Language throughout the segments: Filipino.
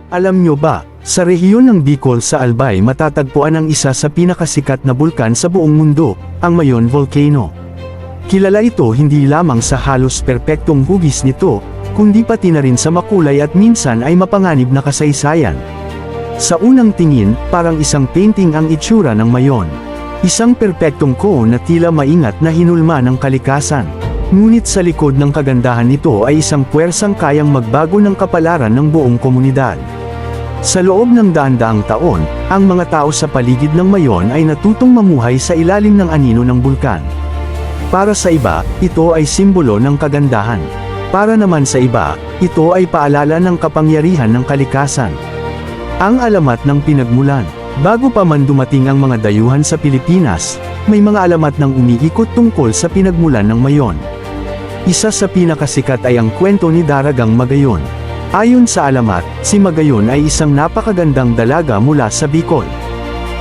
Alam nyo ba, sa rehiyon ng Bicol sa Albay matatagpuan ang isa sa pinakasikat na bulkan sa buong mundo, ang Mayon Volcano. Kilala ito hindi lamang sa halos perpektong hugis nito, kundi pati na rin sa makulay at minsan ay mapanganib na kasaysayan. Sa unang tingin, parang isang painting ang itsura ng Mayon. Isang perpektong cone na tila maingat na hinulma ng kalikasan. Ngunit sa likod ng kagandahan nito ay isang puwersang kayang magbago ng kapalaran ng buong komunidad. Sa loob ng daan-daang taon, ang mga tao sa paligid ng Mayon ay natutong mamuhay sa ilalim ng anino ng bulkan. Para sa iba, ito ay simbolo ng kagandahan. Para naman sa iba, ito ay paalala ng kapangyarihan ng kalikasan. Ang alamat ng pinagmulan. Bago pa man dumating ang mga dayuhan sa Pilipinas, may mga alamat ng umiikot tungkol sa pinagmulan ng Mayon. Isa sa pinakasikat ay ang kwento ni Daragang Magayon. Ayon sa alamat, si Magayon ay isang napakagandang dalaga mula sa Bicol.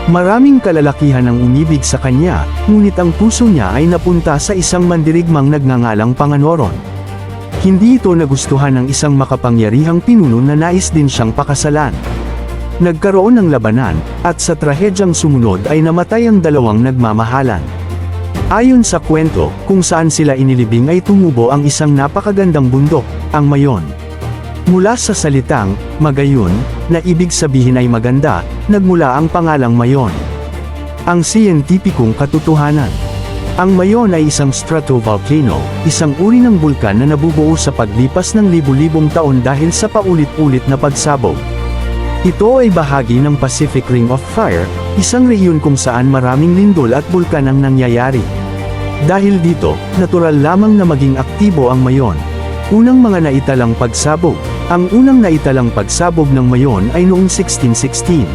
Maraming kalalakihan ang umibig sa kanya, ngunit ang puso niya ay napunta sa isang mandirigmang nagngangalang Panganoron. Hindi ito nagustuhan ng isang makapangyarihang pinuno na nais din siyang pakasalan. Nagkaroon ng labanan, at sa trahedyang sumunod ay namatay ang dalawang nagmamahalan. Ayon sa kwento, kung saan sila inilibing ay tumubo ang isang napakagandang bundok, ang Mayon. Mula sa salitang, Magayon, na ibig sabihin ay maganda, nagmula ang pangalang Mayon. Ang siyentipikong katotohanan. Ang Mayon ay isang stratovolcano, isang uri ng bulkan na nabubuo sa paglipas ng libu-libong taon dahil sa paulit-ulit na pagsabog. Ito ay bahagi ng Pacific Ring of Fire, isang rehiyon kung saan maraming lindol at bulkan ang nangyayari. Dahil dito, natural lamang na maging aktibo ang Mayon. Unang mga naitalang pagsabog. Ang unang naitalang pagsabog ng Mayon ay noong 1616.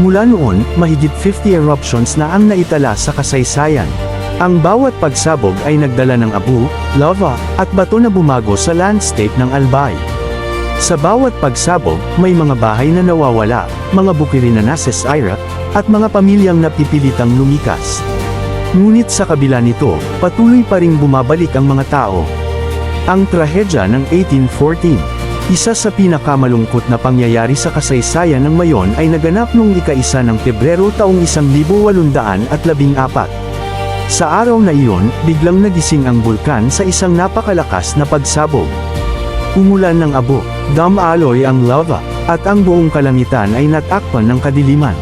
Mula noon, mahigit 50 eruptions na ang naitala sa kasaysayan. Ang bawat pagsabog ay nagdala ng abu, lava, at bato na bumago sa landscape ng Albay. Sa bawat pagsabog, may mga bahay na nawawala, mga bukirin na nasisira, at mga pamilyang napipilitang lumikas. Ngunit sa kabila nito, patuloy pa ring bumabalik ang mga tao. Ang trahedya ng 1814. Isa sa pinakamalungkot na pangyayari sa kasaysayan ng Mayon ay naganap noong ika-1 ng Pebrero taong 1814. Sa araw na iyon, biglang nagising ang bulkan sa isang napakalakas na pagsabog. Umulan ng abo, dumaloy ang lava, at ang buong kalangitan ay natakpan ng kadiliman.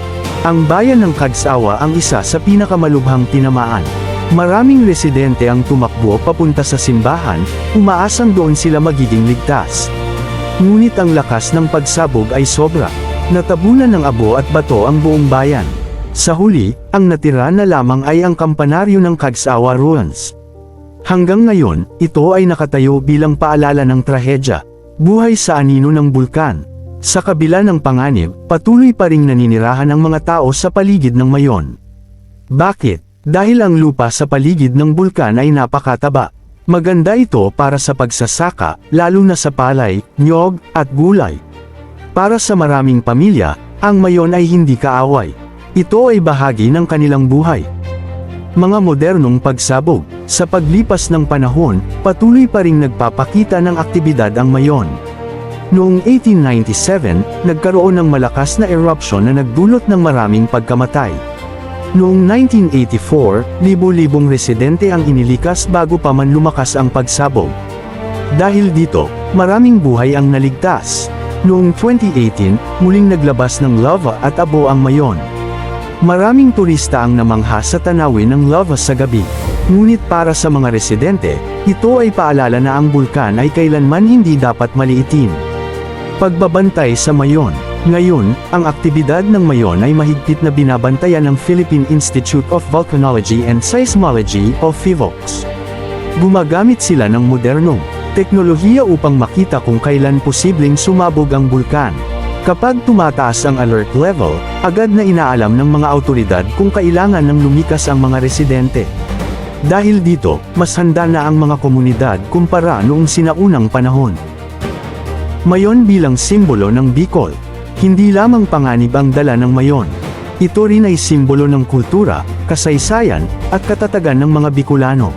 Ang bayan ng Cagsawa ang isa sa pinakamalubhang tinamaan. Maraming residente ang tumakbo papunta sa simbahan, umaasang doon sila magiging ligtas. Ngunit ang lakas ng pagsabog ay sobra. Natabunan ng abo at bato ang buong bayan. Sa huli, ang natira na lamang ay ang kampanaryo ng Cagsawa Ruins. Hanggang ngayon, ito ay nakatayo bilang paalala ng trahedya, buhay sa anino ng bulkan. Sa kabila ng panganib, patuloy pa ring naninirahan ang mga tao sa paligid ng Mayon. Bakit? Dahil ang lupa sa paligid ng bulkan ay napakataba. Maganda ito para sa pagsasaka, lalo na sa palay, niyog, at gulay. Para sa maraming pamilya, ang Mayon ay hindi kaaway. Ito ay bahagi ng kanilang buhay. Mga modernong pagsabog. Sa paglipas ng panahon, patuloy pa ring nagpapakita ng aktibidad ang Mayon. Noong 1897, nagkaroon ng malakas na eruption na nagdulot ng maraming pagkamatay. Noong 1984, libo-libong residente ang inilikas bago pa man lumakas ang pagsabog. Dahil dito, maraming buhay ang naligtas. Noong 2018, muling naglabas ng lava at abo ang Mayon. Maraming turista ang namangha sa tanawin ng lava sa gabi. Ngunit para sa mga residente, ito ay paalala na ang bulkan ay kailanman hindi dapat maliitin. Pagbabantay sa Mayon. Ngayon, ang aktibidad ng Mayon ay mahigpit na binabantayan ng Philippine Institute of Volcanology and Seismology o PHIVOLCS. Gumagamit sila ng modernong teknolohiya upang makita kung kailan posibleng sumabog ang bulkan. Kapag tumataas ang alert level, agad na inaalam ng mga awtoridad kung kailangan ng lumikas ang mga residente. Dahil dito, mas handa na ang mga komunidad kumpara noong sinaunang panahon. Mayon bilang simbolo ng Bicol. Hindi lamang panganib ang dala ng Mayon. Ito rin ay simbolo ng kultura, kasaysayan, at katatagan ng mga Bicolano.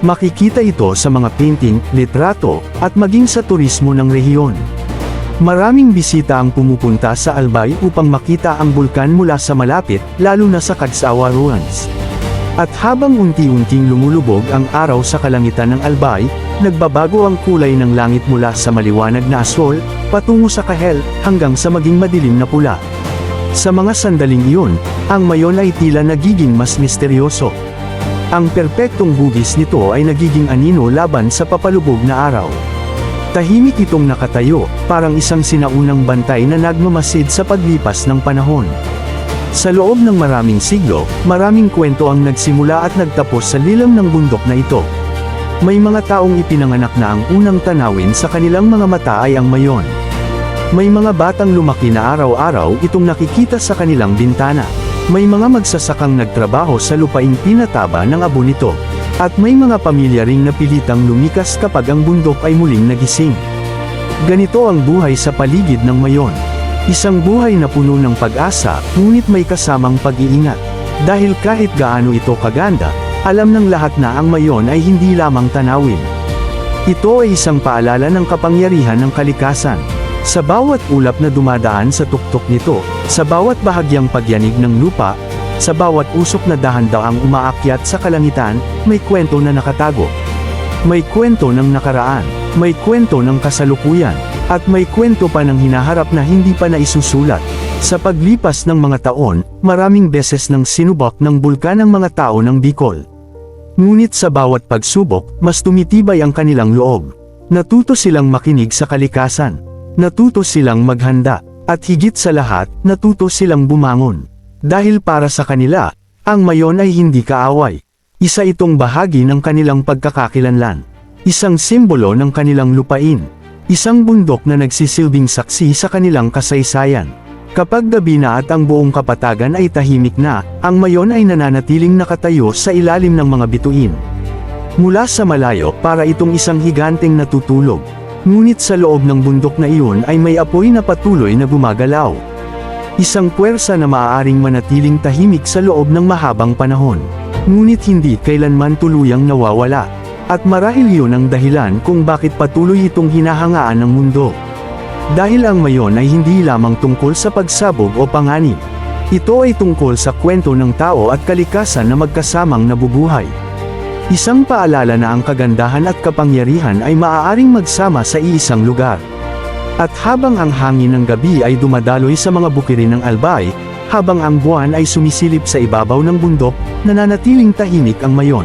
Makikita ito sa mga painting, litrato, at maging sa turismo ng rehiyon. Maraming bisita ang pumupunta sa Albay upang makita ang bulkan mula sa malapit, lalo na sa Kagsawa Ruins. At habang unti-unting lumulubog ang araw sa kalangitan ng Albay, nagbabago ang kulay ng langit mula sa maliwanag na asol, patungo sa kahel, hanggang sa maging madilim na pula. Sa mga sandaling iyon, ang mayon ay tila nagiging mas misteryoso. Ang perpektong hugis nito ay nagiging anino laban sa papalubog na araw. Tahimik itong nakatayo, parang isang sinaunang bantay na nagmamasid sa paglipas ng panahon. Sa loob ng maraming siglo, maraming kwento ang nagsimula at nagtapos sa lilam ng bundok na ito. May mga taong ipinanganak na ang unang tanawin sa kanilang mga mata ay ang mayon. May mga batang lumaki na araw-araw itong nakikita sa kanilang bintana. May mga magsasakang nagtrabaho sa lupaing pinataba ng abo nito. At may mga pamilya ring napilitang lumikas kapag ang bundok ay muling nagising. Ganito ang buhay sa paligid ng mayon. Isang buhay na puno ng pag-asa, ngunit may kasamang pag-iingat. Dahil kahit gaano ito kaganda, alam ng lahat na ang mayon ay hindi lamang tanawin. Ito ay isang paalala ng kapangyarihan ng kalikasan. Sa bawat ulap na dumadaan sa tuktok nito, sa bawat bahagyang pagyanig ng lupa, sa bawat usok na dahan-daang umaakyat sa kalangitan, may kwento na nakatago. May kwento ng nakaraan, may kwento ng kasalukuyan, at may kwento pa ng hinaharap na hindi pa naisusulat. Sa paglipas ng mga taon, maraming beses nang sinubok ng bulkan ang mga tao ng Bicol. Ngunit sa bawat pagsubok, mas tumitibay ang kanilang loob. Natuto silang makinig sa kalikasan. Natuto silang maghanda. At higit sa lahat, natuto silang bumangon. Dahil para sa kanila, ang mayon ay hindi kaaway. Isa itong bahagi ng kanilang pagkakakilanlan. Isang simbolo ng kanilang lupain. Isang bundok na nagsisilbing saksi sa kanilang kasaysayan. Kapag gabi na at ang buong kapatagan ay tahimik na, ang mayon ay nananatiling nakatayo sa ilalim ng mga bituin. Mula sa malayo, para itong isang higanteng natutulog. Ngunit sa loob ng bundok na iyon ay may apoy na patuloy na gumagalaw. Isang puwersa na maaaring manatiling tahimik sa loob ng mahabang panahon. Ngunit hindi kailanman tuluyang nawawala. At marahil yun ang dahilan kung bakit patuloy itong hinahangaan ng mundo. Dahil ang mayon ay hindi lamang tungkol sa pagsabog o panganib. Ito ay tungkol sa kwento ng tao at kalikasan na magkasamang nabubuhay. Isang paalala na ang kagandahan at kapangyarihan ay maaaring magsama sa iisang lugar. At habang ang hangin ng gabi ay dumadaloy sa mga bukirin ng Albay, habang ang buwan ay sumisilip sa ibabaw ng bundok, nananatiling tahimik ang mayon.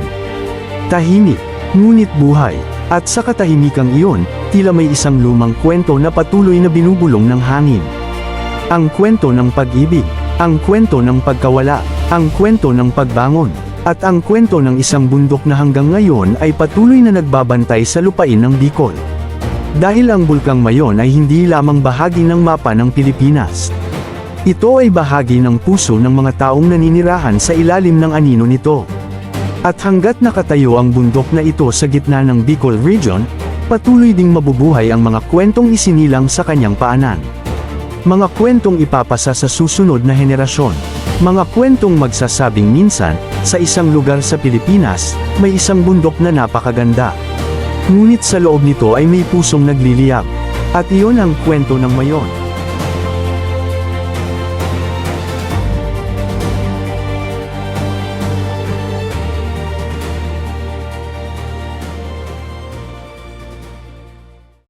Tahimik, ngunit buhay. At sa katahimikang iyon, tila may isang lumang kwento na patuloy na binubulong ng hangin. Ang kwento ng pag-ibig, ang kwento ng pagkawala, ang kwento ng pagbangon, at ang kwento ng isang bundok na hanggang ngayon ay patuloy na nagbabantay sa lupain ng Bicol. Dahil ang Bulkang Mayon ay hindi lamang bahagi ng mapa ng Pilipinas. Ito ay bahagi ng puso ng mga taong naninirahan sa ilalim ng anino nito. At hanggat nakatayo ang bundok na ito sa gitna ng Bicol Region, patuloy ding mabubuhay ang mga kwentong isinilang sa kanyang paanan. Mga kwentong ipapasa sa susunod na henerasyon. Mga kwentong magsasabing minsan, sa isang lugar sa Pilipinas, may isang bundok na napakaganda. Ngunit sa loob nito ay may pusong nagliliyab. At iyon ang kwento ng mayon.